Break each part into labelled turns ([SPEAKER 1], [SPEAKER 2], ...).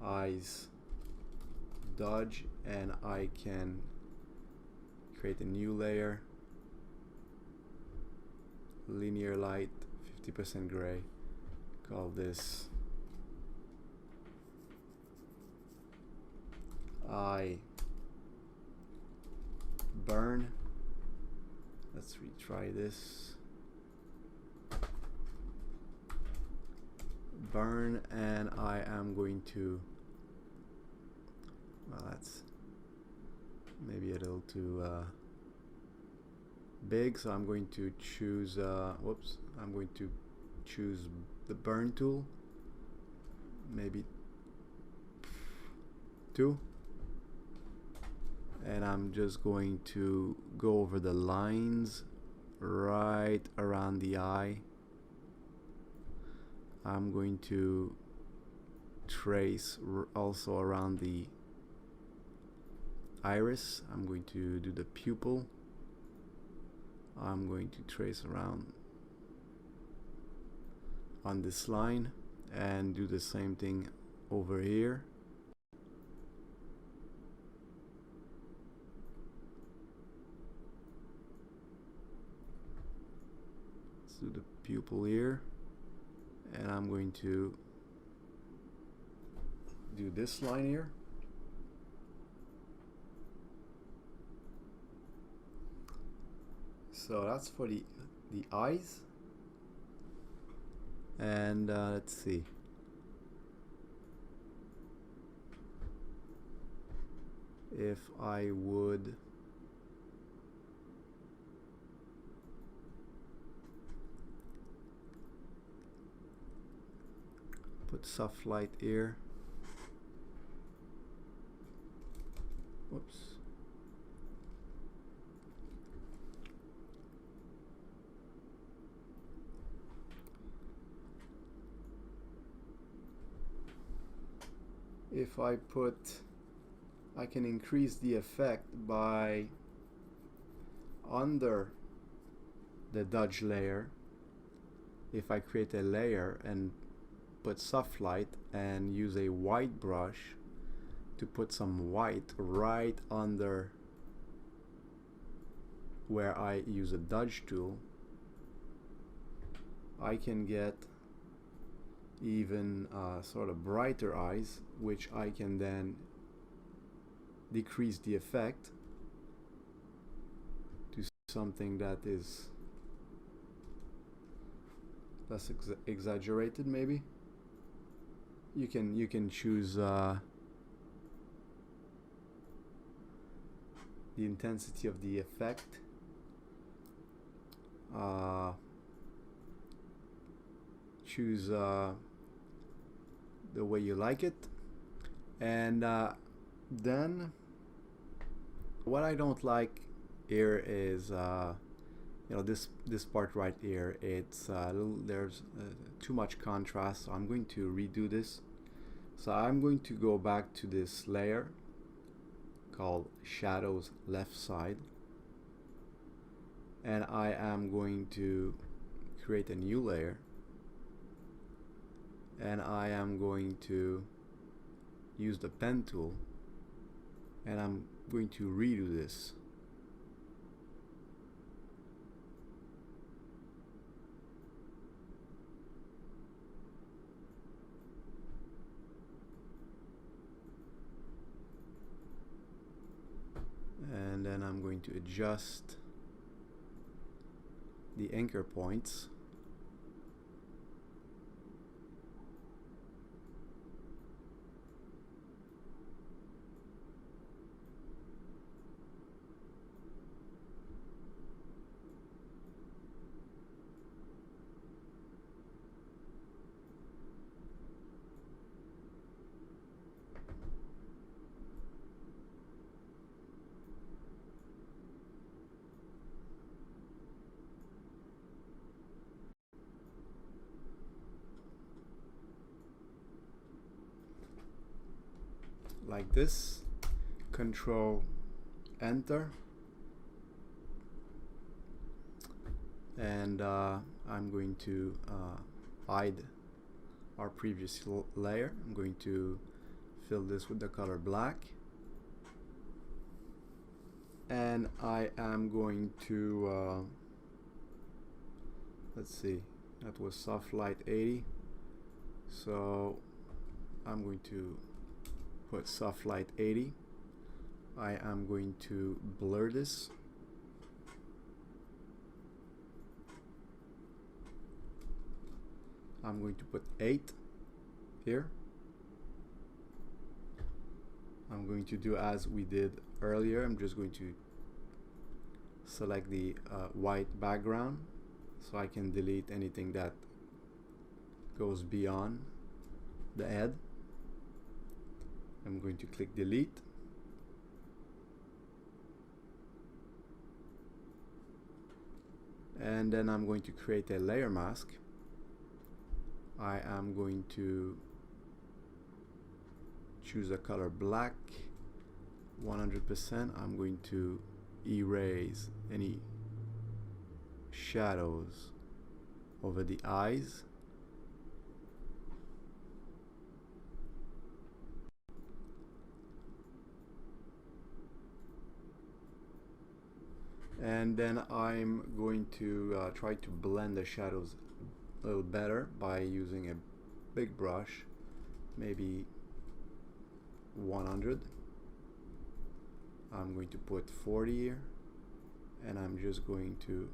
[SPEAKER 1] eyes dodge, and I can create a new layer, linear light, 50% gray, call this eye burn. Let's retry this. Burn, and I am going to, well, that's maybe a little too big, so I'm going to choose whoops, I'm going to choose the burn tool, maybe 2, and I'm just going to go over the lines right around the eye. I'm going to trace also around the iris. I'm going to do the pupil. I'm going to trace around on this line and do the same thing over here. Let's do the pupil here, and I'm going to do this line here. So that's for the eyes. And let's see. If I would put soft light here. Whoops. If I put, I can increase the effect by under the dodge layer. If I create a layer and put soft light and use a white brush to put some white right under where I use a dodge tool, I can get even sort of brighter eyes, which I can then decrease the effect to something that is less exaggerated. Maybe you can choose the intensity of the effect. Choose the way you like it, and then what I don't like here is you know, this part right here. It's there's too much contrast, so I'm going to redo this. So I'm going to go back to this layer called shadows left side, and I am going to create a new layer, and I am going to use the pen tool, and I'm going to redo this. And then I'm going to adjust the anchor points. Like this. Control Enter, and I'm going to hide our previous layer. I'm going to fill this with the color black, and I am going to let's see, that was soft light 80, so I'm going to put soft light 80. I am going to blur this. I'm going to put 8 here. I'm going to do as we did earlier. I'm just going to select the white background so I can delete anything that goes beyond the head. I'm going to click delete. And then I'm going to create a layer mask. I am going to choose a color black 100%. I'm going to erase any shadows over the eyes. And then I'm going to try to blend the shadows a little better by using a big brush, maybe 100. I'm going to put 40 here, and I'm just going to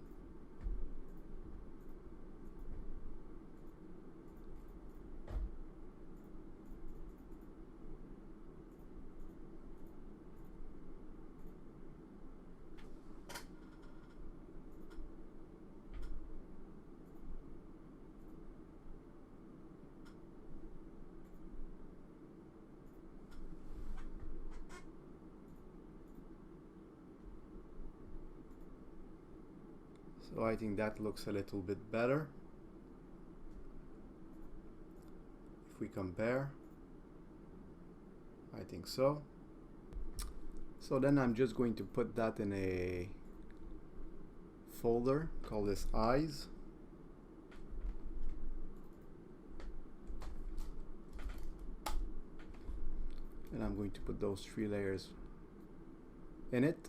[SPEAKER 1] so I think that looks a little bit better. If we compare, I think so. So then I'm just going to put that in a folder, call this eyes. And I'm going to put those 3 layers in it.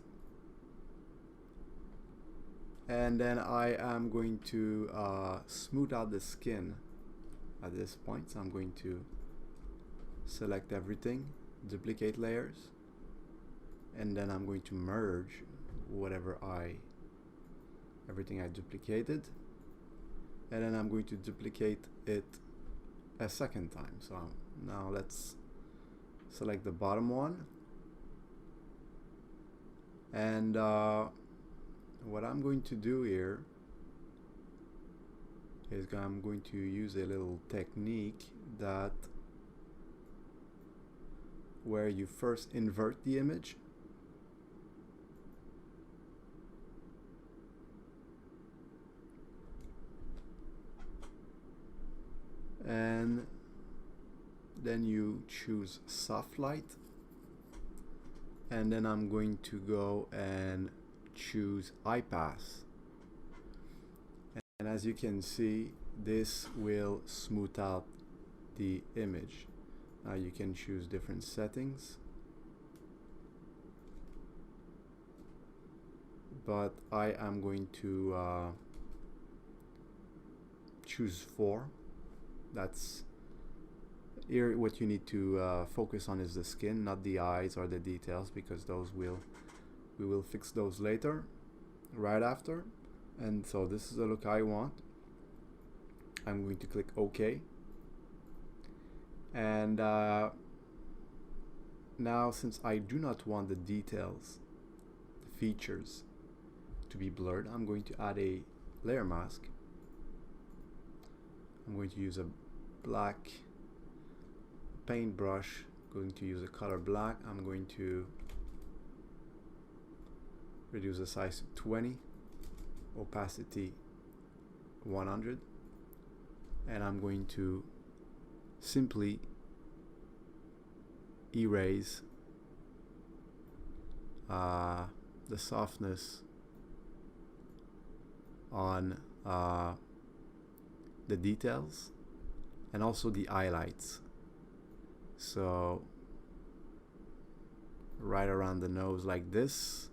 [SPEAKER 1] And then I am going to smooth out the skin at this point. So I'm going to select everything, duplicate layers, and then I'm going to merge everything I duplicated, and then I'm going to duplicate it a second time. So now let's select the bottom one, and what I'm going to do here is I'm going to use a little technique that where you first invert the image and then you choose soft light, and then I'm going to go and choose eye pass, and as you can see, this will smooth out the image. Now you can choose different settings, but I am going to choose 4. That's here. What you need to focus on is the skin, not the eyes or the details, because we will fix those later, right after. And so this is the look I want. I'm going to click OK. And now, since I do not want the details, the features, to be blurred, I'm going to add a layer mask. I'm going to use a black paintbrush, going to use a color black. I'm going to reduce the size to 20, opacity 100, and I'm going to simply erase the softness on the details and also the highlights. So right around the nose like this,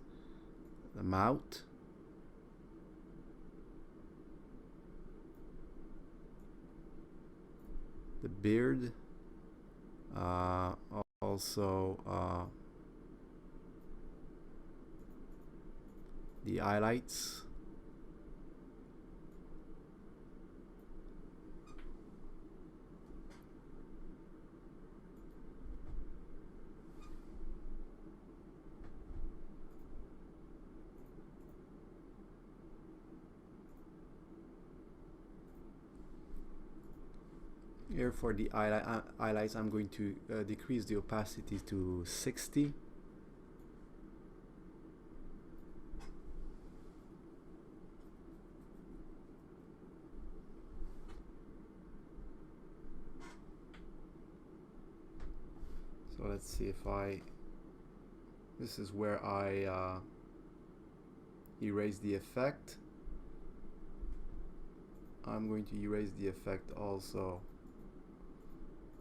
[SPEAKER 1] the mouth, the beard, also the highlights, here for the highlights I'm going to decrease the opacity to 60. So let's see if this is where I erase the effect. I'm going to erase the effect also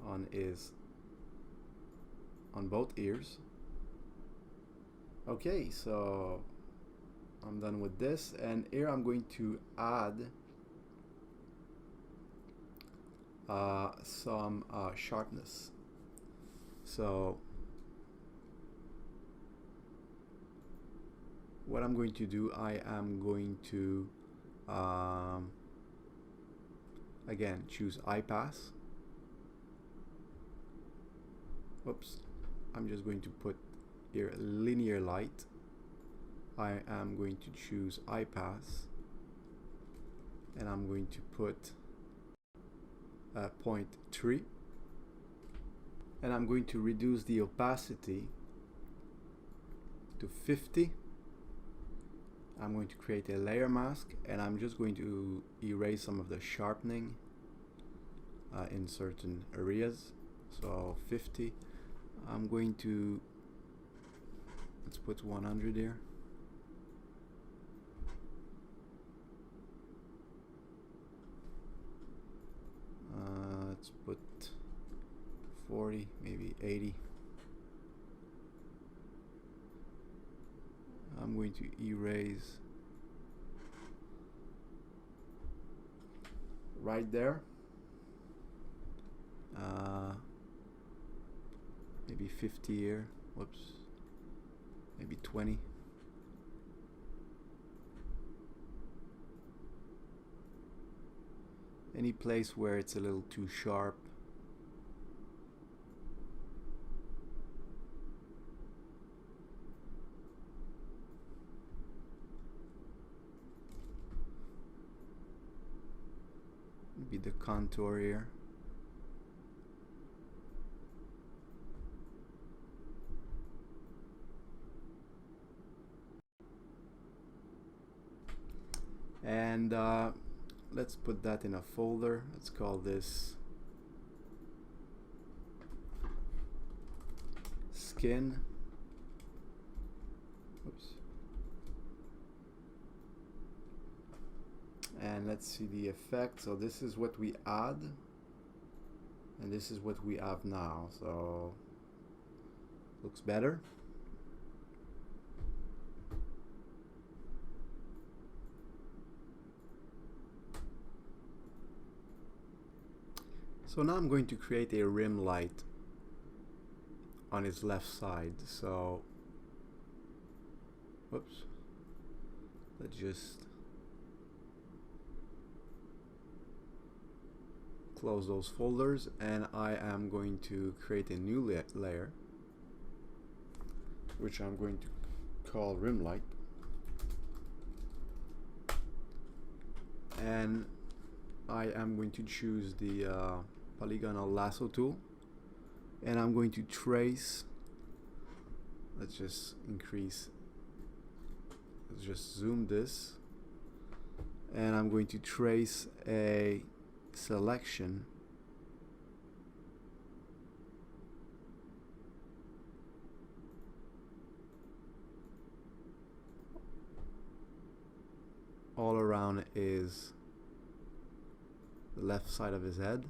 [SPEAKER 1] on both ears. Okay, so I'm done with this, and here I'm going to add some sharpness. So what I'm going to do, I am going to again choose eye pass. Oops, I'm just going to put here linear light. I am going to choose eye pass, and I'm going to put 0.3, and I'm going to reduce the opacity to 50. I'm going to create a layer mask, and I'm just going to erase some of the sharpening in certain areas. So 50. I'm going to, let's put 100 here. Let's put 40, maybe 80. I'm going to erase right there. Maybe 50 here. Whoops. Maybe 20. Any place where it's a little too sharp. Maybe the contour here. And let's put that in a folder. Let's call this skin. Oops. And let's see the effect. So this is what we add, and this is what we have now. So looks better. So now I'm going to create a rim light on his left side. So, whoops, let's just close those folders, and I am going to create a new layer, which I'm going to call rim light. And I am going to choose the polygonal lasso tool, and I'm going to trace. Let's just increase, let's just zoom this, and I'm going to trace a selection all around is the left side of his head.